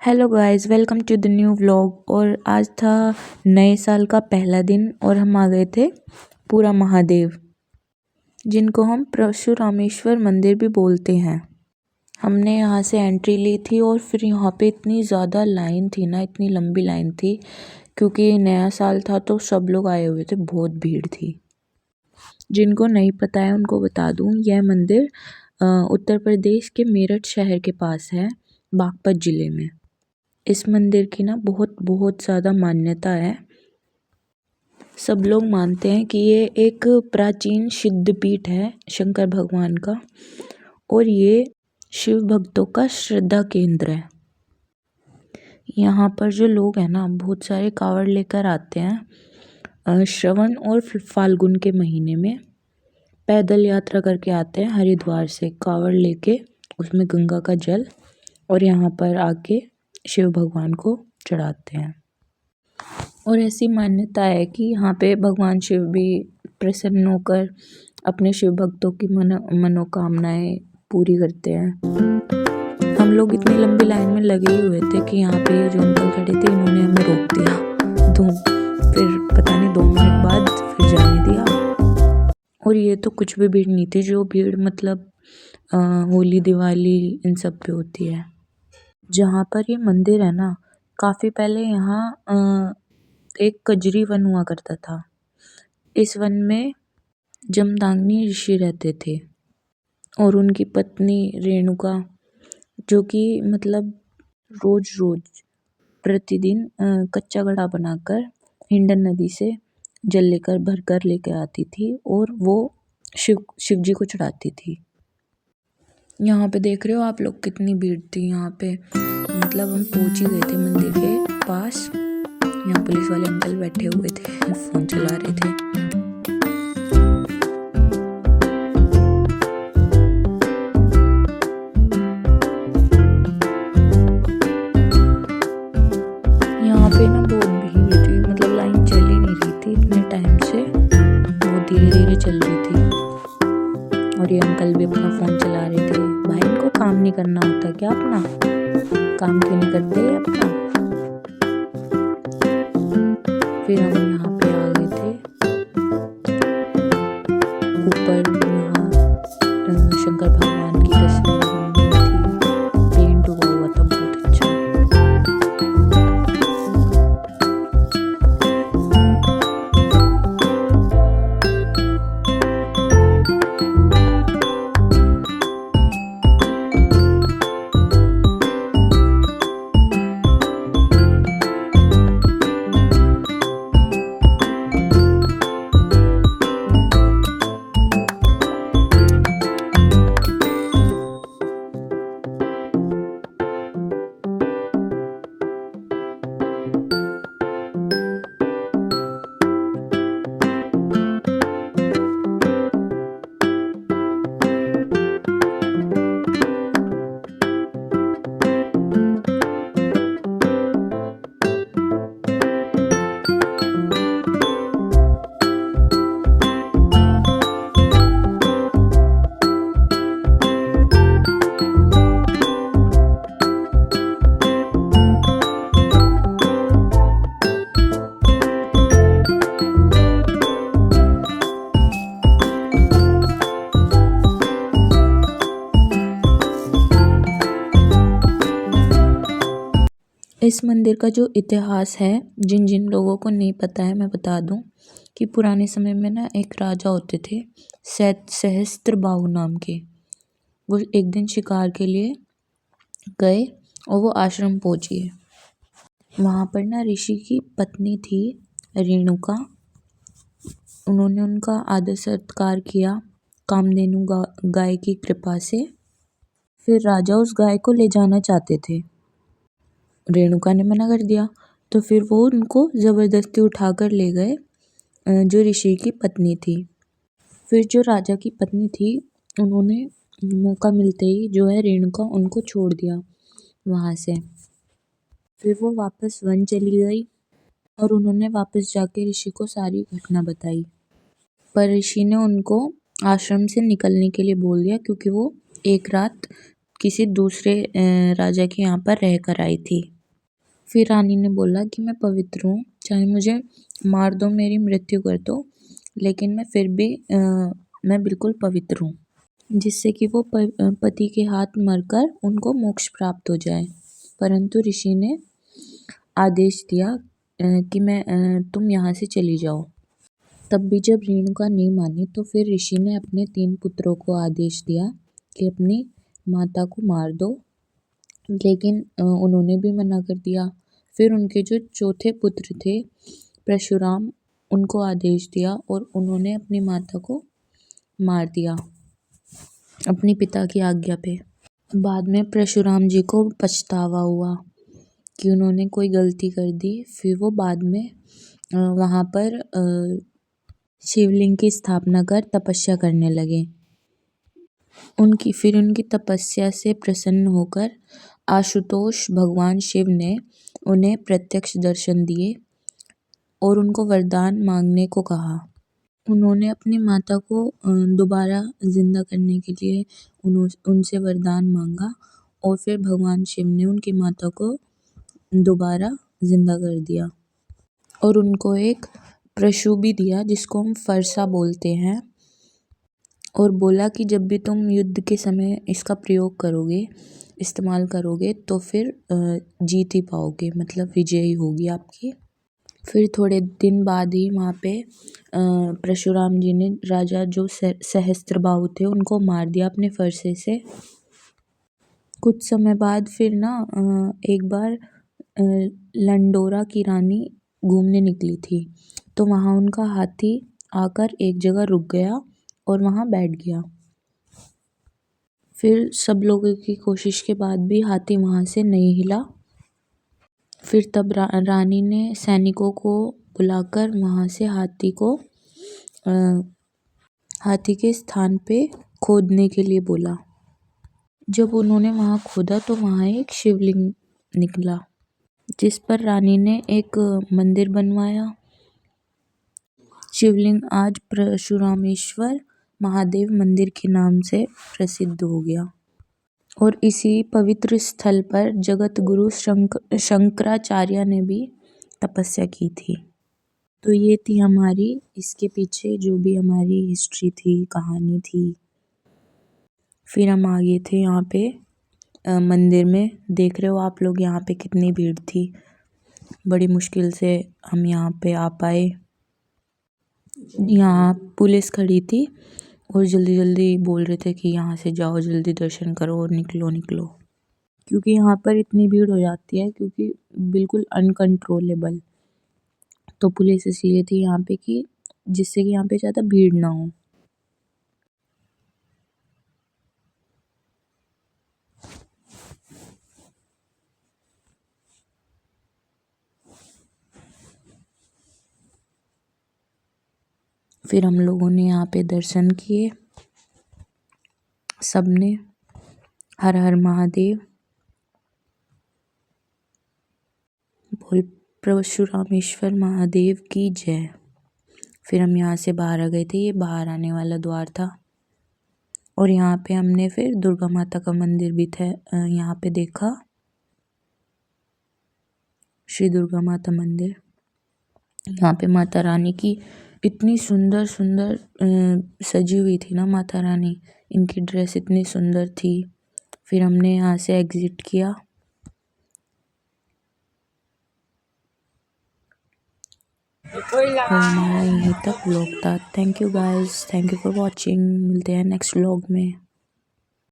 Hello guys, welcome to the new vlog. और आज था नए साल का पहला दिन और हम आ गए थे पूरा महादेव, जिनको हम परशुरामेश्वर मंदिर भी बोलते हैं। हमने यहाँ से एंट्री ली थी और फिर यहाँ पे इतनी ज़्यादा लाइन थी ना, इतनी लंबी लाइन थी क्योंकि नया साल था तो सब लोग आए हुए थे, बहुत भीड़ थी। जिनको नहीं पता है उनको बता दूँ, यह मंदिर उत्तर प्रदेश के मेरठ शहर के पास है, बागपत ज़िले में। इस मंदिर की ना बहुत बहुत ज़्यादा मान्यता है। सब लोग मानते हैं कि ये एक प्राचीन सिद्धपीठ है शंकर भगवान का, और ये शिव भक्तों का श्रद्धा केंद्र है। यहाँ पर जो लोग हैं ना, बहुत सारे कावड़ लेकर आते हैं। श्रवण और फाल्गुन के महीने में पैदल यात्रा करके आते हैं हरिद्वार से, कावड़ लेके, उसमें गंगा का जल, और यहाँ पर आके शिव भगवान को चढ़ाते हैं। और ऐसी मान्यता है कि यहाँ पे भगवान शिव भी प्रसन्न होकर अपने शिव भक्तों की मनोकामनाएं पूरी करते हैं। हम लोग इतनी लंबी लाइन में लगे ही हुए थे कि यहाँ पे जो अंकल खड़े थे, इन्होंने हमें रोक दिया। फिर पता नहीं 2 मिनट बाद फिर जाने दिया। और ये तो कुछ भी भीड़ नहीं थी, जो भीड़ मतलब होली दिवाली इन सब पे होती है। जहाँ पर ये मंदिर है ना, काफ़ी पहले यहाँ एक कजरी वन हुआ करता था। इस वन में जमदग्नि ऋषि रहते थे और उनकी पत्नी रेणुका, जो कि मतलब रोज रोज प्रतिदिन कच्चा घड़ा बनाकर हिंडन नदी से जल लेकर भरकर लेके आती थी और वो शिव जी को चढ़ाती थी। यहाँ पे देख रहे हो आप लोग कितनी भीड़ थी यहाँ पे। मतलब हम पहुँच ही गए थे मंदिर के पास। यहाँ पुलिस वाले अंकल बैठे हुए थे, फोन चला रहे थे। यहाँ पे ना बहुत भीड़ थी, मतलब लाइन चल ही नहीं रही थी इतने टाइम से, बहुत धीरे धीरे चल रही थी। और ये अंकल भी अपना फोन चला रहे थे। भाई, इनको काम नहीं करना होता क्या? अपना काम क्यों नहीं करते अपना? फिर हम यहाँ पे आ गए थे ऊपर। यहाँ शंकर भगवान की तस्वीर थी, पेंट हुआ था बहुत अच्छा। इस मंदिर का जो इतिहास है, जिन जिन लोगों को नहीं पता है मैं बता दूं कि पुराने समय में ना एक राजा होते थे सहस्त्रबाहु नाम के। वो एक दिन शिकार के लिए गए और वो आश्रम पहुंचे। वहाँ पर ना ऋषि की पत्नी थी रेणुका। उन्होंने उनका आदर सत्कार किया कामधेनु गाय की कृपा से। फिर राजा उस गाय को ले जाना चाहते थे, रेणुका ने मना कर दिया, तो फिर वो उनको ज़बरदस्ती उठाकर ले गए, जो ऋषि की पत्नी थी। फिर जो राजा की पत्नी थी, उन्होंने मौका मिलते ही जो है रेणुका उनको छोड़ दिया वहाँ से। फिर वो वापस वन चली गई और उन्होंने वापस जाके ऋषि को सारी घटना बताई। पर ऋषि ने उनको आश्रम से निकलने के लिए बोल दिया, क्योंकि वो एक रात किसी दूसरे राजा के यहाँ पर रह कर आई थी। फिर रानी ने बोला कि मैं पवित्र हूँ, चाहे मुझे मार दो, मेरी मृत्यु कर दो, लेकिन मैं फिर भी मैं बिल्कुल पवित्र हूँ, जिससे कि वो पति के हाथ मरकर उनको मोक्ष प्राप्त हो जाए। परंतु ऋषि ने आदेश दिया कि तुम यहाँ से चली जाओ। तब भी जब रेणुका नहीं मानी तो फिर ऋषि ने अपने 3 पुत्रों को आदेश दिया कि अपनी माता को मार दो, लेकिन उन्होंने भी मना कर दिया। फिर उनके जो चौथे पुत्र थे परशुराम, उनको आदेश दिया और उन्होंने अपनी माता को मार दिया अपने पिता की आज्ञा पे। बाद में परशुराम जी को पछतावा हुआ कि उन्होंने कोई गलती कर दी। फिर वो बाद में वहाँ पर शिवलिंग की स्थापना कर तपस्या करने लगे। उनकी तपस्या से प्रसन्न होकर आशुतोष भगवान शिव ने उन्हें प्रत्यक्ष दर्शन दिए और उनको वरदान मांगने को कहा। उन्होंने अपनी माता को दोबारा जिंदा करने के लिए उनसे वरदान मांगा और फिर भगवान शिव ने उनकी माता को दोबारा जिंदा कर दिया और उनको एक परशु भी दिया जिसको हम फरसा बोलते हैं, और बोला कि जब भी तुम युद्ध के समय इसका प्रयोग करोगे, इस्तेमाल करोगे, तो फिर जीत ही पाओगे, मतलब विजयी होगी आपकी। फिर थोड़े दिन बाद ही वहाँ पे परशुराम जी ने राजा जो सहस्त्रबाहु थे उनको मार दिया अपने फरसे से। कुछ समय बाद फिर ना एक बार लंडोरा की रानी घूमने निकली थी, तो वहाँ उनका हाथी आकर एक जगह रुक गया और वहाँ बैठ गया। फिर सब लोगों की कोशिश के बाद भी हाथी वहाँ से नहीं हिला। फिर तब रानी ने सैनिकों को बुलाकर वहाँ से हाथी के स्थान पे खोदने के लिए बोला। जब उन्होंने वहाँ खोदा तो वहाँ एक शिवलिंग निकला, जिस पर रानी ने एक मंदिर बनवाया। शिवलिंग आज परशुरामेश्वर महादेव मंदिर के नाम से प्रसिद्ध हो गया और इसी पवित्र स्थल पर जगत गुरु शंकराचार्य ने भी तपस्या की थी। तो ये थी हमारी इसके पीछे जो भी हमारी हिस्ट्री थी, कहानी थी। फिर हम आ गए थे यहाँ पे मंदिर में। देख रहे हो आप लोग यहाँ पे कितनी भीड़ थी, बड़ी मुश्किल से हम यहाँ पे आ पाए। यहाँ पुलिस खड़ी थी और जल्दी जल्दी बोल रहे थे कि यहाँ से जाओ, जल्दी दर्शन करो और निकलो निकलो, क्योंकि यहाँ पर इतनी भीड़ हो जाती है, क्योंकि बिल्कुल अनकंट्रोलेबल। तो पुलिस इसलिए थी यहाँ पे कि जिससे कि यहाँ पे ज़्यादा भीड़ ना हो। फिर हम लोगों ने यहाँ पे दर्शन किए सबने। हर हर महादेव बोल, परशुरामेश्वर महादेव की जय। फिर हम यहाँ से बाहर आ गए थे, ये बाहर आने वाला द्वार था और यहाँ पे हमने फिर दुर्गा माता का मंदिर भी था यहाँ पे देखा, श्री दुर्गा माता मंदिर। यहाँ पे माता रानी की इतनी सुंदर सुंदर सजी हुई थी ना माता रानी, इनकी ड्रेस इतनी सुंदर थी। फिर हमने यहाँ से एग्जिट किया। और हमारा यहीं तक व्लॉग था। Thank you guys, thank you for watching. मिलते हैं नेक्स्ट व्लॉग में।